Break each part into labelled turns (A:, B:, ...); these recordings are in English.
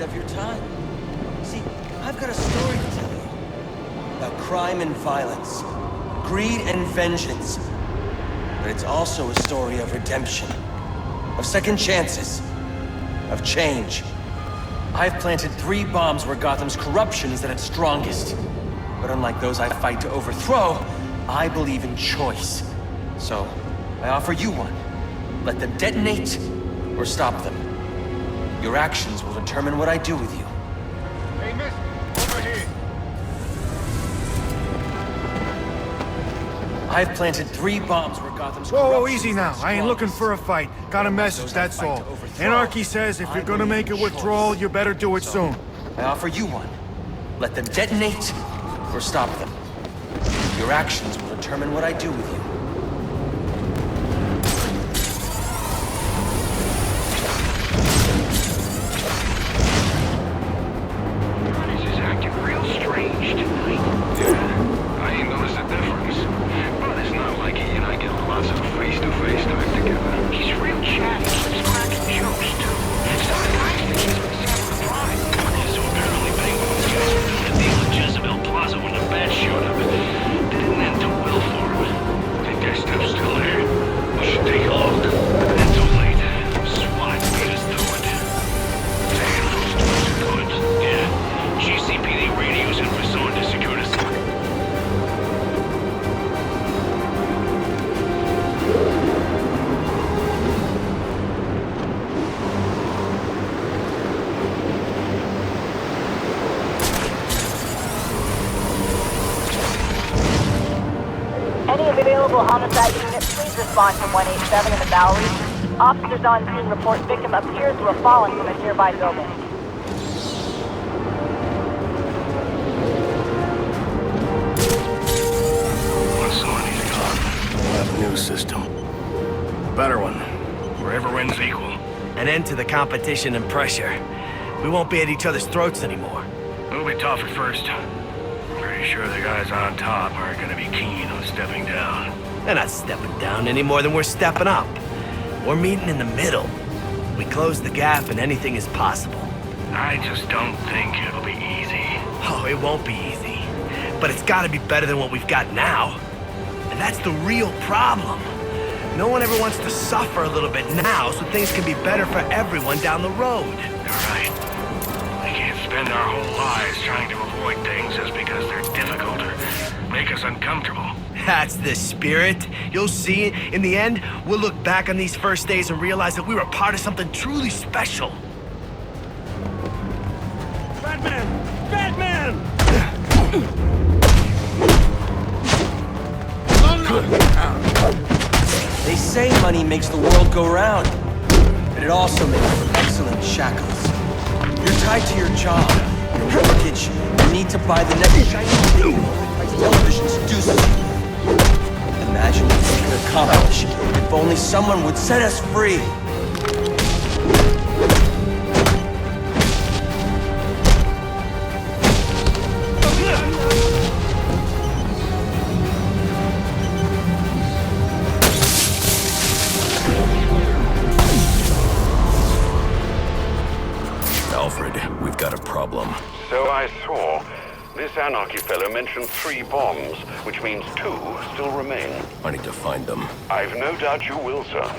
A: minute of your time. See, I've got a story to tell you. About crime and violence. Greed and vengeance. But it's also a story of redemption. Of second chances. Of change. I've planted 3 bombs where Gotham's corruption is at its strongest. But unlike those I fight to overthrow, I believe in choice. So, I offer you one. Let them detonate, or stop them. Your actions will determine what I do with you.
B: Hey, miss! Over here!
A: I've planted 3 bombs where Gotham's
B: Whoa,
A: corruption
B: easy
A: is
B: now.
A: at its
B: I ain't looking
A: strongest.
B: for a fight. Got a message, that's all. Anarchy says if you're gonna make a withdrawal, you better do it soon.
A: I offer you one. Let them detonate, or stop them. Your actions will determine what I do with you.
C: This is acting real strange tonight. Yeah, I ain't noticed a difference. But it's not like he and I get lots of face-to-face time together. He's real chatty, keeps cracking jokes, too. Sometimes he keeps me separate pride. So apparently Penguin was guys were doing a deal at Jezebel Plaza when the bats showed up. Didn't end too well for him. Think that stuff's still there. We should take a look. It's too late. SWAT beat us to it. Damn, those dudes are good. Yeah. GCPD radios and resorted to secure the city.
D: Any available homicide units, please respond from 187 in the Bowery. Officers on scene report victim appears to have fallen from a nearby building.
C: Somebody's gone.
E: We'll have a new system. Better one.
C: Where everyone's equal.
F: An end to the competition and pressure. We won't be at each other's throats anymore.
C: It'll be tough at first. Pretty sure the guys on top aren't gonna be keen on stepping down.
F: They're not stepping down any more than we're stepping up. We're meeting in the middle. We close the gap and anything is possible.
C: I just don't think it'll be easy.
F: Oh, it won't be easy. But it's gotta be better than what we've got now. And that's the real problem. No one ever wants to suffer a little bit now so things can be better for everyone down the road.
C: You're right. We can't spend our whole lives trying to avoid things just because they're difficult or make us uncomfortable.
F: That's the spirit. You'll see, in the end, we'll look back on these first days and realize that we were part of something truly special.
B: Batman! Batman!
A: They say money makes the world go round, but it also makes for excellent shackles. You're tied to your job, your mortgage. You need to buy the next shiny thing that makes television seduces you. Imagine what we could accomplish if only someone would set us free.
E: Alfred, we've got a problem.
G: So I saw. This Anarchy fellow mentioned 3 bombs, which means 2 still remain.
E: I need to find them.
G: I've no doubt you will, sir.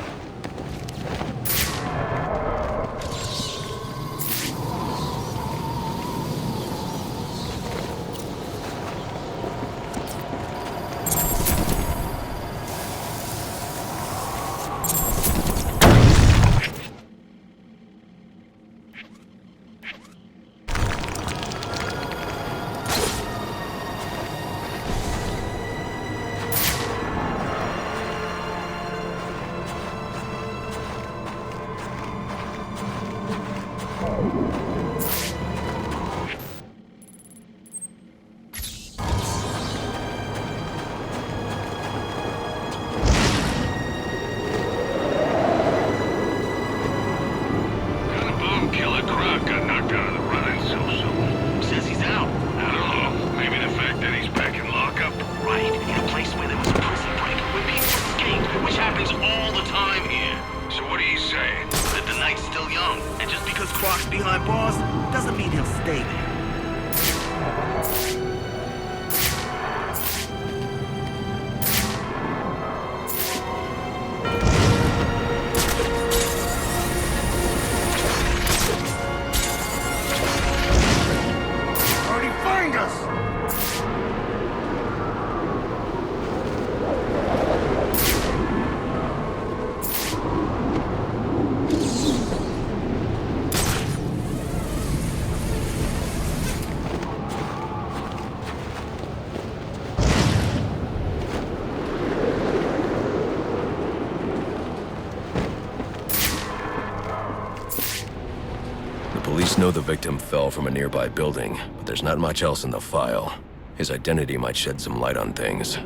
E: Police know the victim fell from a nearby building, but there's not much else in the file. His identity might shed some light on things.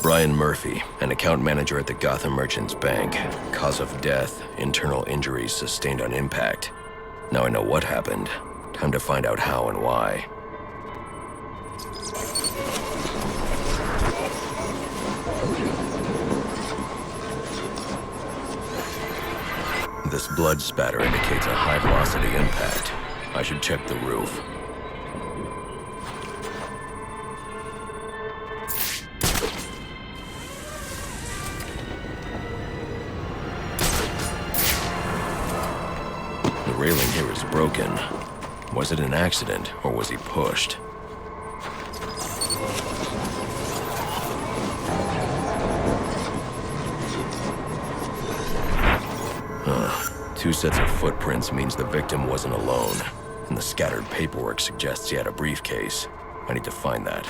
E: Brian Murphy, an account manager at the Gotham Merchants Bank. Cause of death, internal injuries sustained on impact. Now I know what happened. Time to find out how and why. This blood spatter indicates a high-velocity impact. I should check the roof. The railing here is broken. Was it an accident, or was he pushed? Two sets of footprints means the victim wasn't alone, and the scattered paperwork suggests he had a briefcase. I need to find that.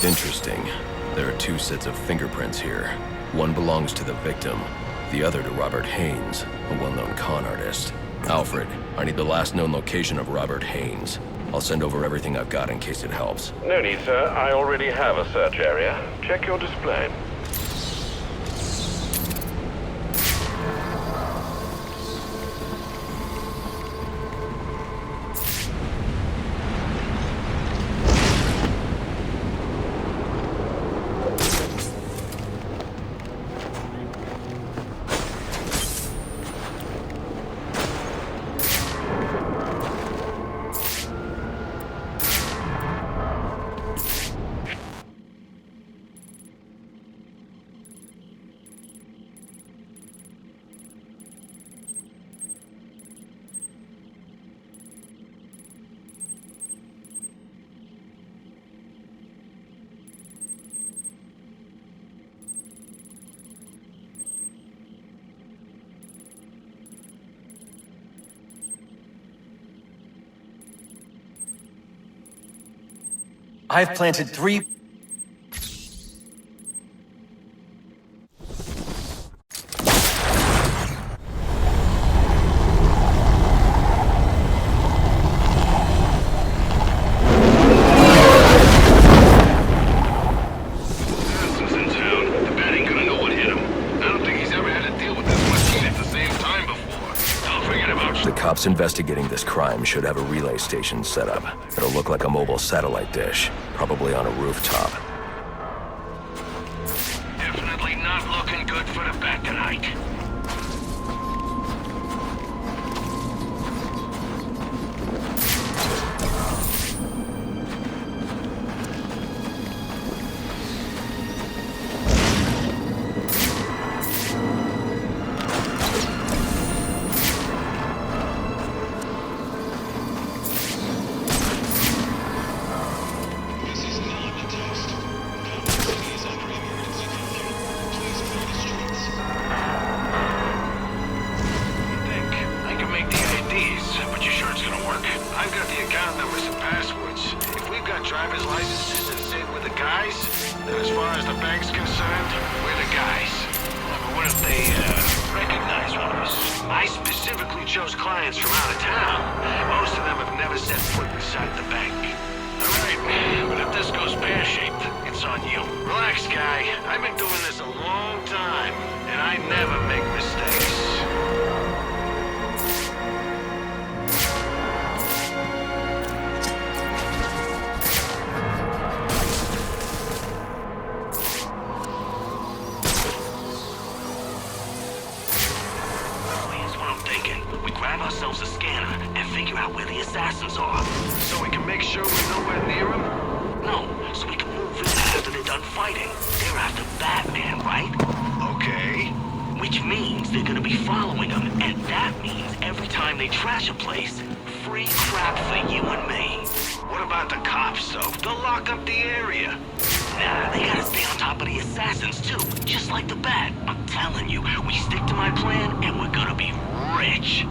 E: Interesting. There are two sets of fingerprints here. One belongs to the victim, the other to Robert Haynes, a well-known con artist. Alfred, I need the last known location of Robert Haynes. I'll send over everything I've got in case it helps.
G: No need, sir. I already have a search area. Check your display.
A: I've planted 3...
E: Cops investigating this crime should have a relay station set up. It'll look like a mobile satellite dish, probably on a rooftop.
C: Definitely not looking good for the back tonight. Driver's licenses and say we're the guys, then as far as the bank's concerned, we're the guys. But what if they recognize one of us? I specifically chose clients from out of town. Most of them have never set foot inside the bank. Alright, but if this goes pear-shaped, it's on you. Relax, guy. I've been doing this a long time, and I never make mistakes.
F: Ourselves a scanner and figure out where the assassins are.
C: So we can make sure we're nowhere near them?
F: No, so we can move in after they're done fighting. They're after Batman, right?
C: Okay.
F: Which means they're gonna be following them, and that means every time they trash a place, free crap for you and me.
C: What about the cops, though? They'll lock up the area.
F: Nah, they gotta stay on top of the assassins too, just like the bat. I'm telling you, we stick to my plan and we're gonna be rich.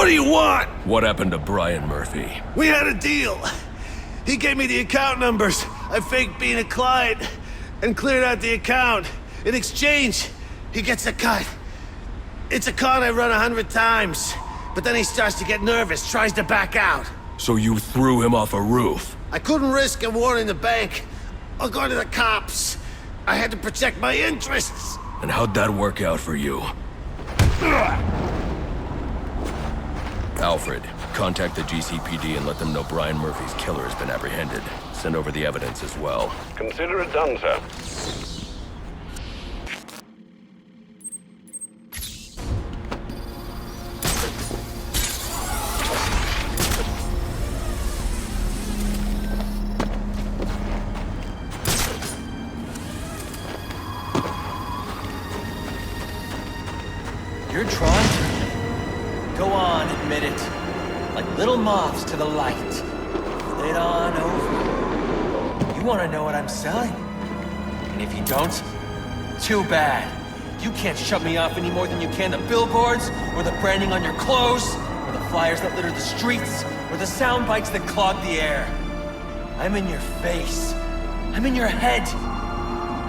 H: What do you want?
E: What happened to Brian Murphy?
H: We had a deal. He gave me the account numbers. I faked being a client and cleared out the account. In exchange, he gets a cut. It's a con I run 100 times. But then he starts to get nervous, tries to back out.
E: So you threw him off a roof?
H: I couldn't risk him warning the bank or going to the cops. I had to protect my interests.
E: And how'd that work out for you? Alfred, contact the GCPD and let them know Brian Murphy's killer has been apprehended. Send over the evidence as well.
G: Consider it done, sir.
A: You're drawn to me. Go on, admit it. Like little moths to the light. Flit on over. You want to know what I'm selling. And if you don't, too bad. You can't shut me off any more than you can the billboards, or the branding on your clothes, or the flyers that litter the streets, or the sound bites that clog the air. I'm in your face. I'm in your head.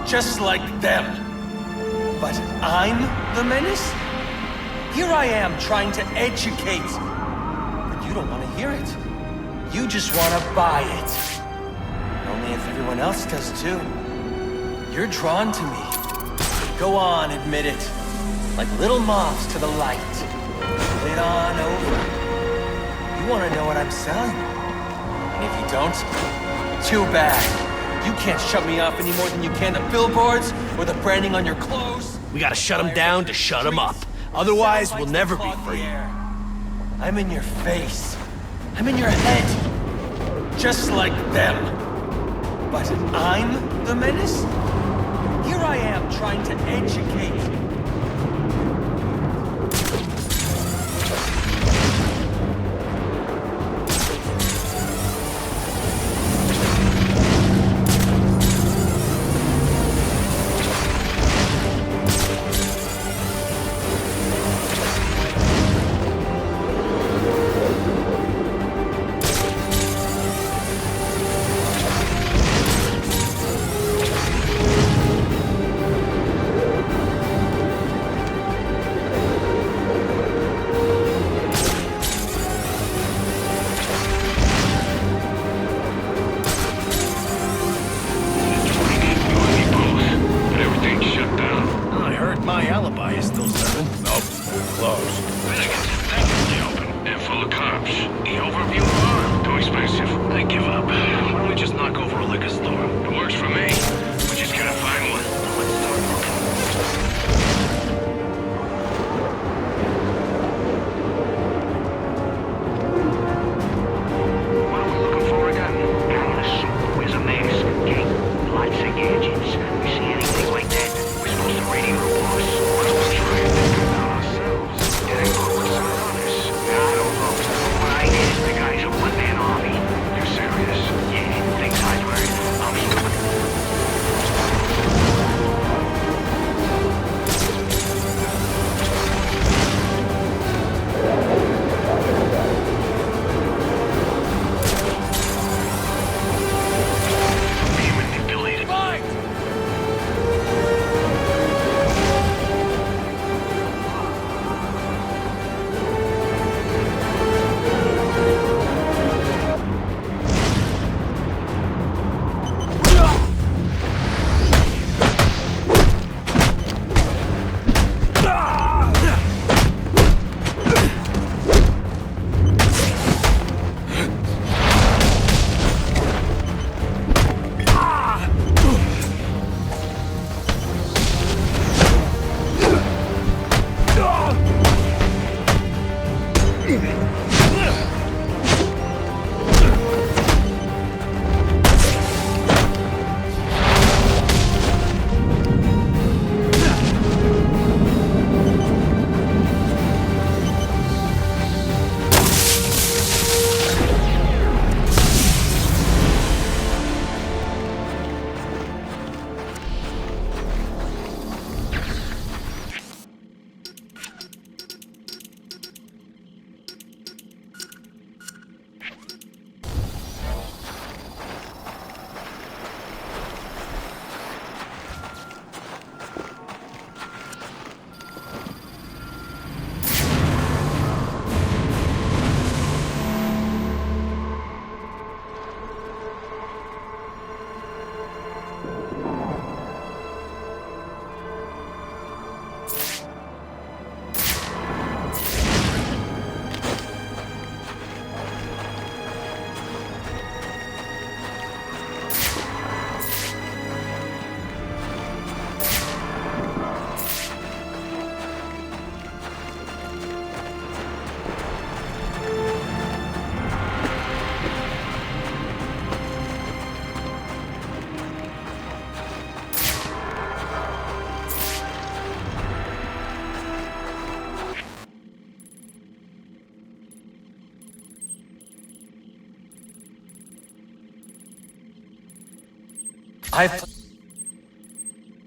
A: Just like them. But I'm the menace? Here I am trying to educate. But you don't want to hear it. You just want to buy it. Only if everyone else does too. You're drawn to me. Go on, admit it. Like little moths to the light. Flit on over. You want to know what I'm selling. And if you don't, too bad. You can't shut me off any more than you can the billboards or the branding on your clothes.
F: We gotta shut them down to shut them up. Otherwise, we'll never be free.
A: I'm in your face. I'm in your head. Just like them. But I'm the menace? Here I am trying to educate.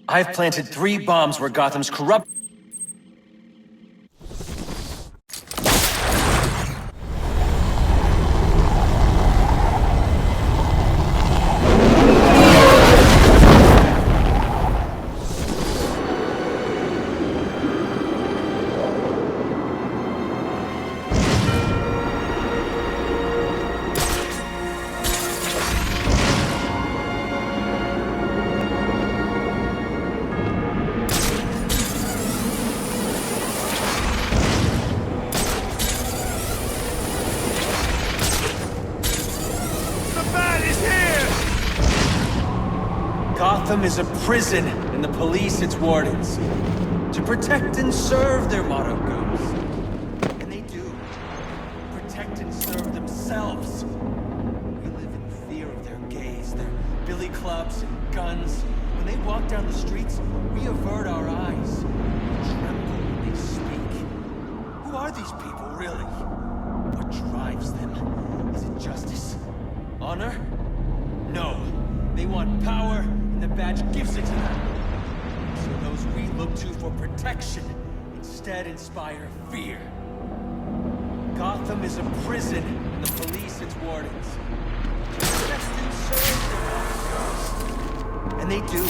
A: I've planted 3 bombs where Gotham's corrupt. Gotham is a prison, and the police its wardens. To protect and serve, their motto goes. And they do. Protect and serve themselves. We live in fear of their gaze, their billy clubs and guns. When they walk down the streets, we avert our eyes. We tremble when they speak. Who are these people, really? What drives them? Is it justice? Honor? No. They want power, and the badge gives it to them. So those we look to for protection instead inspire fear. Gotham is a prison, and the police its wardens. Protect and serve them. And they do.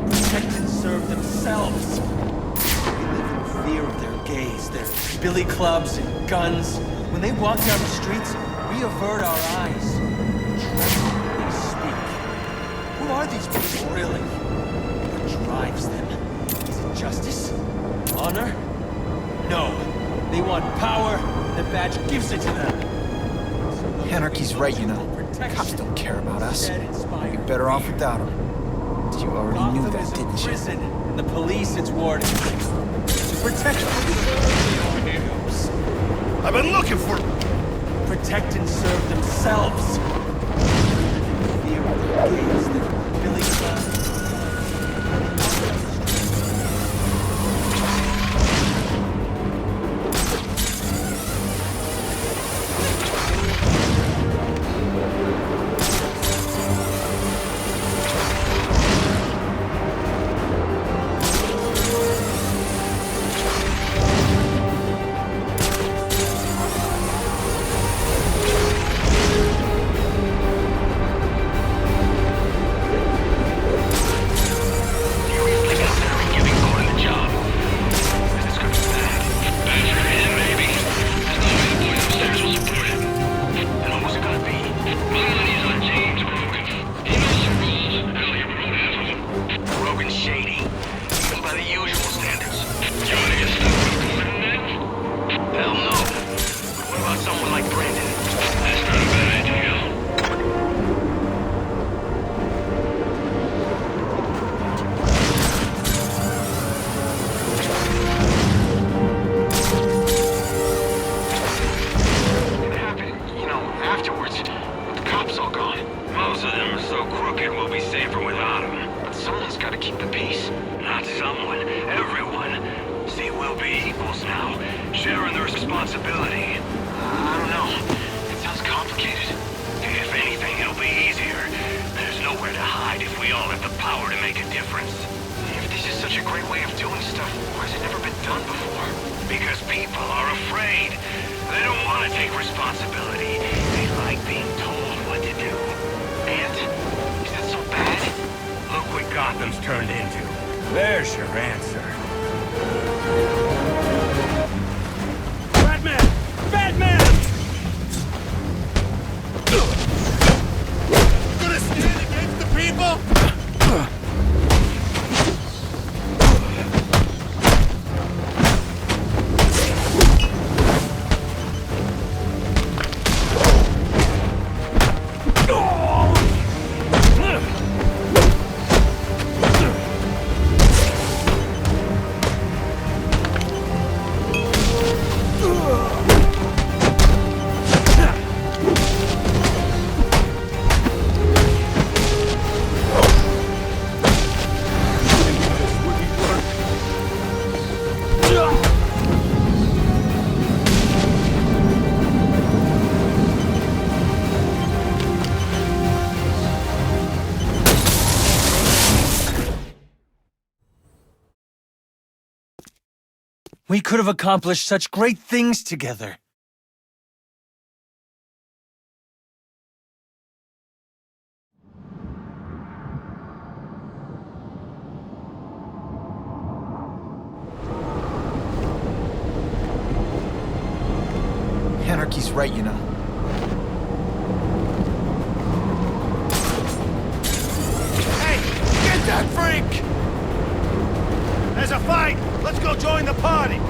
A: Protect and serve themselves. We live in fear of their gaze, their billy clubs and guns. When they walk down the streets, we avert our eyes. Who are these people, really? What drives them? Is it justice? Honor? No. They want power, and the badge gives it to them. So
I: Anarchy's right, you know. Cops don't care about us. We'd be better off without them. You already knew that, didn't you?
A: Prison, and the police its wardens. To protect and serve the
H: I've been looking for...
A: Protect and serve themselves. Fear of their gaze, their Billy Club. We could have accomplished such great things together.
I: Anarchy's right, you know.
H: Hey, get that freak! There's a fight! Let's go join the party!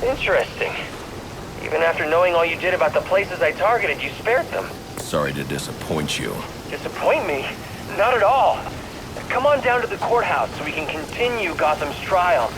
F: Interesting. Even after knowing all you did about the places I targeted, you spared them.
E: Sorry to disappoint you.
F: Disappoint me? Not at all. Come on down to the courthouse so we can continue Gotham's trial.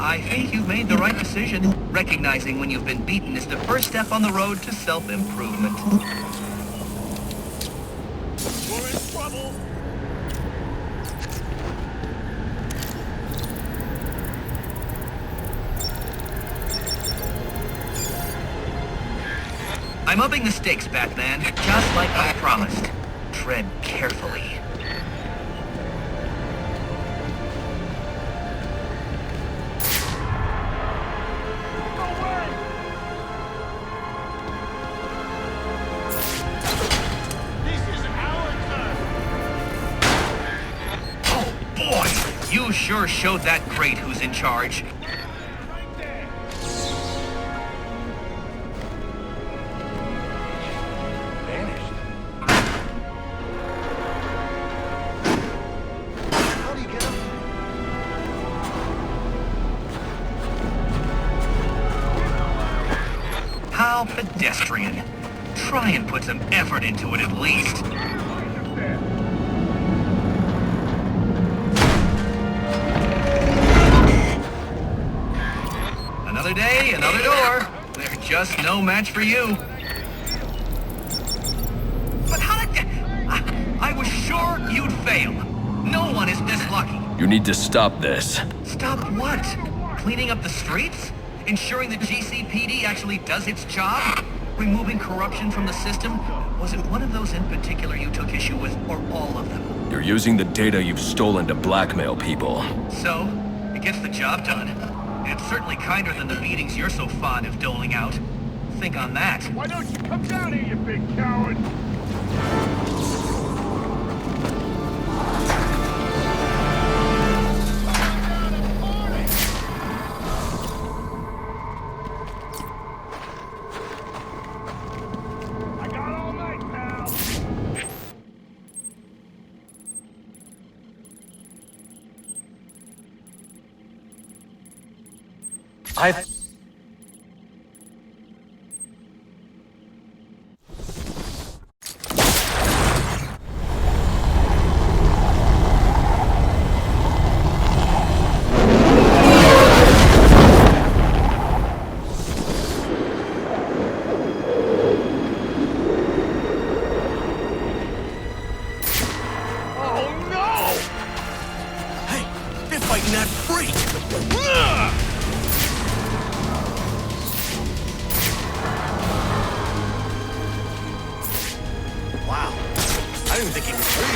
J: I think you've made the right decision. Recognizing when you've been beaten is the first step on the road to self-improvement.
H: We're in trouble!
J: I'm upping the stakes, Batman, just like I promised. Tread carefully. You sure showed that crate who's in charge.
C: Vanished. How do you get up?
J: How pedestrian. Try and put some effort into it at least. Another day, another door. They're just no match for you. But how did... I was sure you'd fail. No one is this lucky.
E: You need to stop this.
J: Stop what? Cleaning up the streets? Ensuring the GCPD actually does its job? Removing corruption from the system? Was it one of those in particular you took issue with, or all of them?
E: You're using the data you've stolen to blackmail people.
J: So, it gets the job done. It's certainly kinder than the beatings you're so fond of doling out. Think on that.
C: Why don't you come down here, you big coward? I got all night, pal.
F: Fighting that freak! Wow, I didn't think he was real.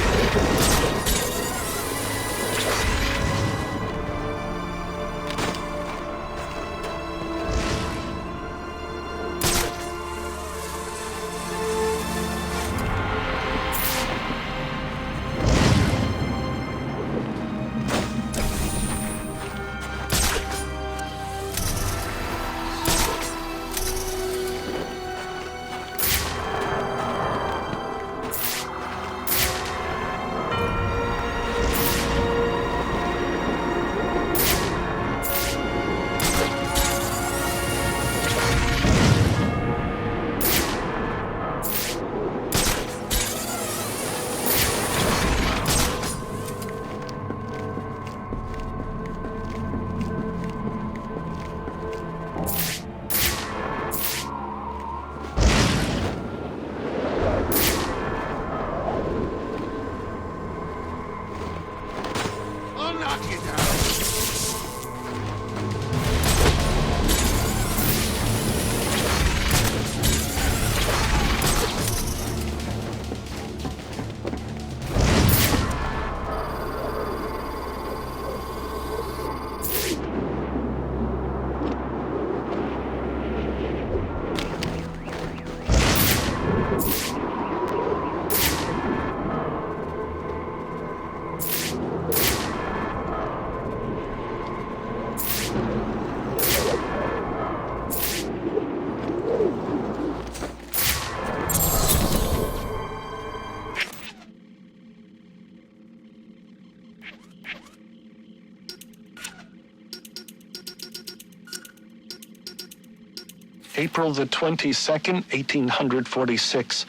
K: April the 22nd, 1846.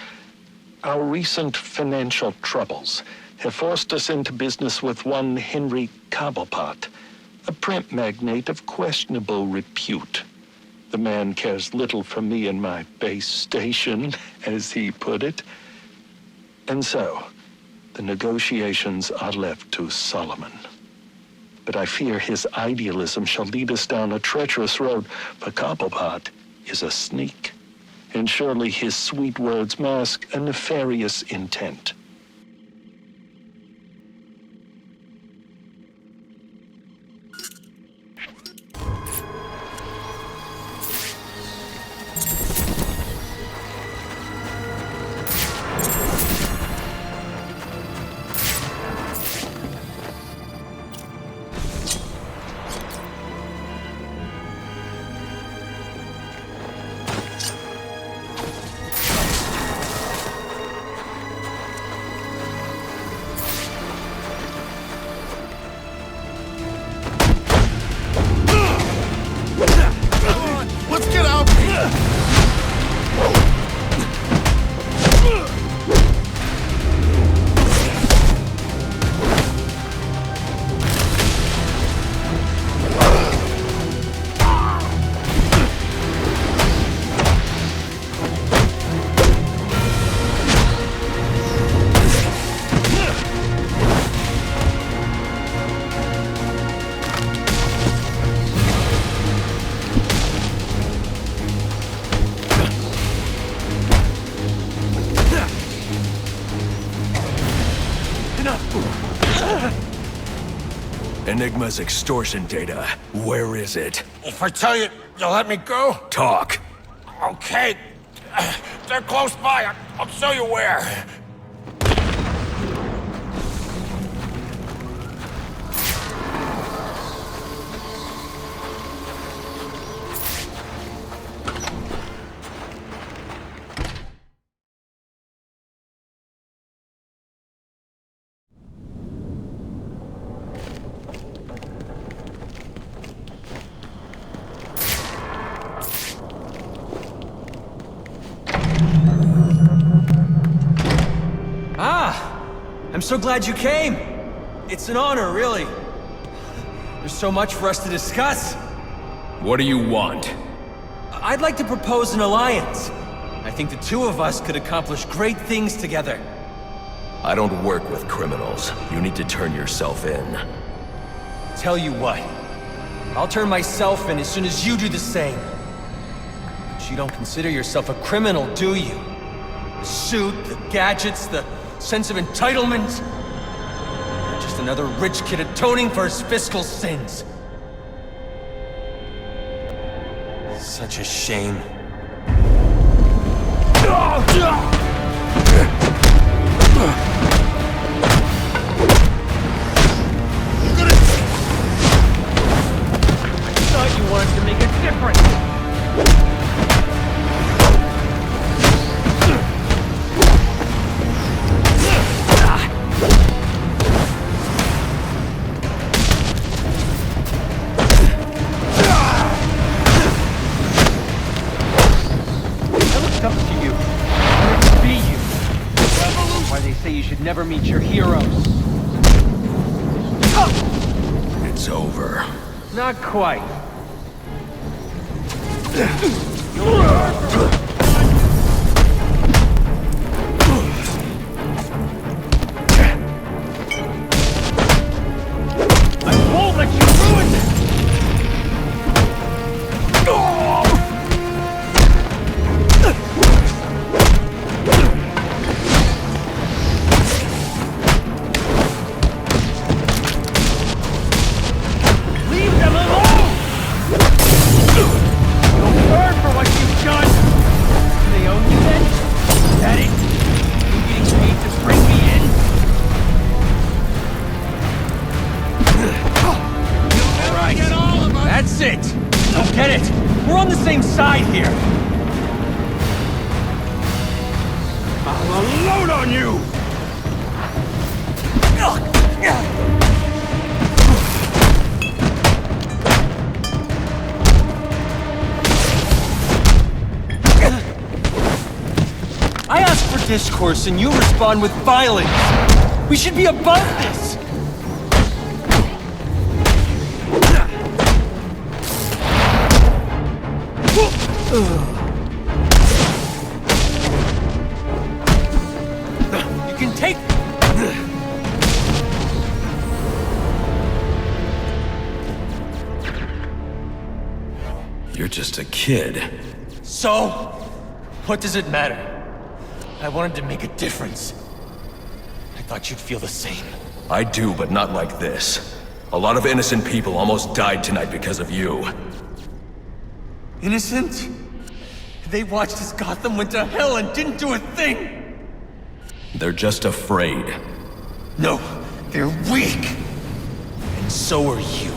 K: Our recent financial troubles have forced us into business with one Henry Cobblepot, a print magnate of questionable repute. The man cares little for me and my base station, as he put it. And so, the negotiations are left to Solomon. But I fear his idealism shall lead us down a treacherous road, for Cobblepot is a sneak. and surely his sweet words mask a nefarious intent.
B: Let's get out!
E: Enigma's extortion data. Where is it?
L: If I tell you, you'll let me go?
E: Talk.
L: Okay. They're close by. I'll show you where.
A: I'm so glad you came. It's an honor, really. There's so much for us to discuss.
E: What do you want?
A: I'd like to propose an alliance. I think the two of us could accomplish great things together.
E: I don't work with criminals. You need to turn yourself in.
A: Tell you what, I'll turn myself in as soon as you do the same. But you don't consider yourself a criminal, do you? The suit, the gadgets, the sense of entitlement. Just another rich kid atoning for his fiscal sins. Such a shame. I thought you wanted to make a difference. Never meet your heroes.
E: It's over.
A: Not quite. I won't let you ruin this! Side here. I'll unload on you. I ask for discourse and you respond with violence. We should be above this. You can take...
E: You're just a kid.
A: So? What does it matter? I wanted to make a difference. I thought you'd feel the same.
E: I do, but not like this. A lot of innocent people almost died tonight because of you.
A: Innocent? They watched as Gotham went to hell and didn't do a thing!
E: They're just afraid.
A: No, they're weak! And so are you.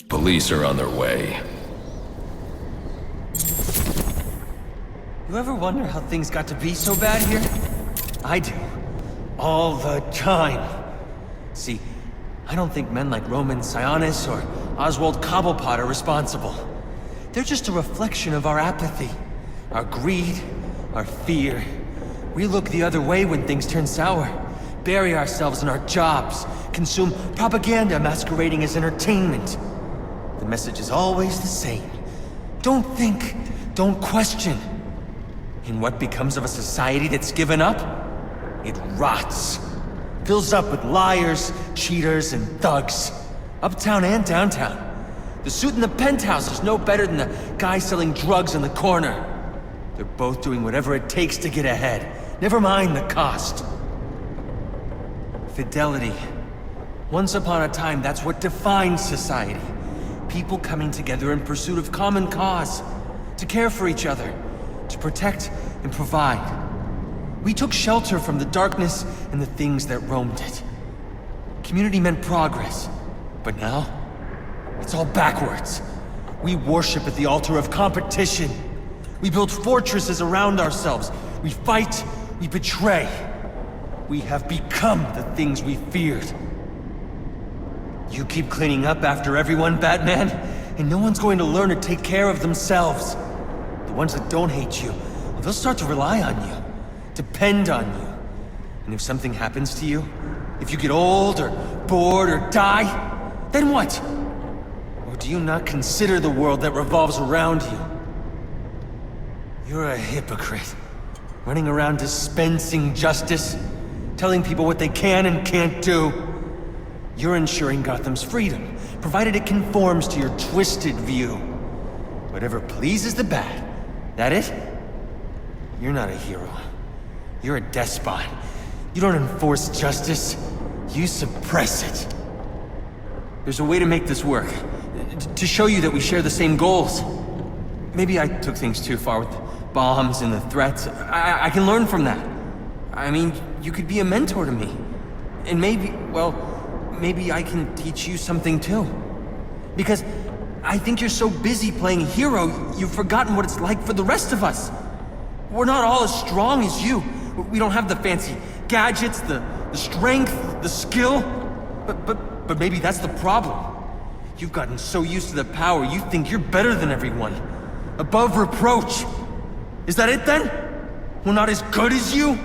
E: Police are on their way.
A: You ever wonder how things got to be so bad here? I do. All the time. See, I don't think men like Roman Sionis or Oswald Cobblepot are responsible. They're just a reflection of our apathy, our greed, our fear. We look the other way when things turn sour, bury ourselves in our jobs, consume propaganda masquerading as entertainment. The message is always the same. Don't think, don't question. And what becomes of a society that's given up? It rots. Fills up with liars, cheaters, and thugs. Uptown and downtown. The suit in the penthouse is no better than the guy selling drugs in the corner. They're both doing whatever it takes to get ahead. Never mind the cost. Fidelity. Once upon a time, that's what defined society. People coming together in pursuit of common cause. To care for each other. To protect and provide. We took shelter from the darkness and the things that roamed it. Community meant progress. But now, it's all backwards. We worship at the altar of competition. We build fortresses around ourselves. We fight, we betray. We have become the things we feared. You keep cleaning up after everyone, Batman, and no one's going to learn to take care of themselves. The ones that don't hate you, they'll start to rely on you, depend on you. And if something happens to you, if you get old or bored or die, then what? Or do you not consider the world that revolves around you? You're a hypocrite, running around dispensing justice, telling people what they can and can't do. You're ensuring Gotham's freedom, provided it conforms to your twisted view. Whatever pleases the bad. That it? You're not a hero. You're a despot. You don't enforce justice. You suppress it. There's a way to make this work. To show you that we share the same goals. Maybe I took things too far with the bombs and the threats. I can learn from that. I mean, you could be a mentor to me. And maybe, well, maybe I can teach you something too. Because I think you're so busy playing hero, you've forgotten what it's like for the rest of us. We're not all as strong as you. We don't have the fancy gadgets, the strength, the skill. But maybe that's the problem. You've gotten so used to the power, you think you're better than everyone. Above reproach. Is that it then? We're not as good as you?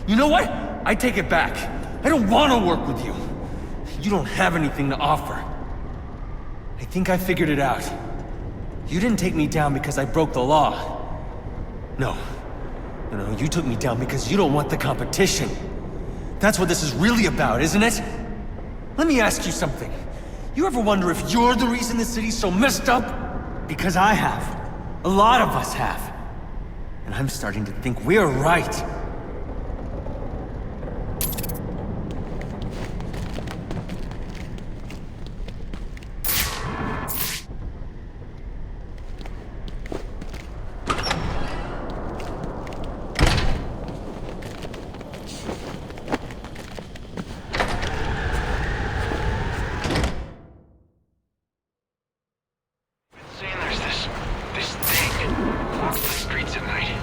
A: You know what? I take it back. I don't want to work with you. You don't have anything to offer. I think I figured it out. You didn't take me down because I broke the law. No, you took me down because you don't want the competition. That's what this is really about, isn't it? Let me ask you something. You ever wonder if you're the reason the city's so messed up? Because I have. A lot of us have. And I'm starting to think we're right.
C: Saying there's this thing walks the streets at night.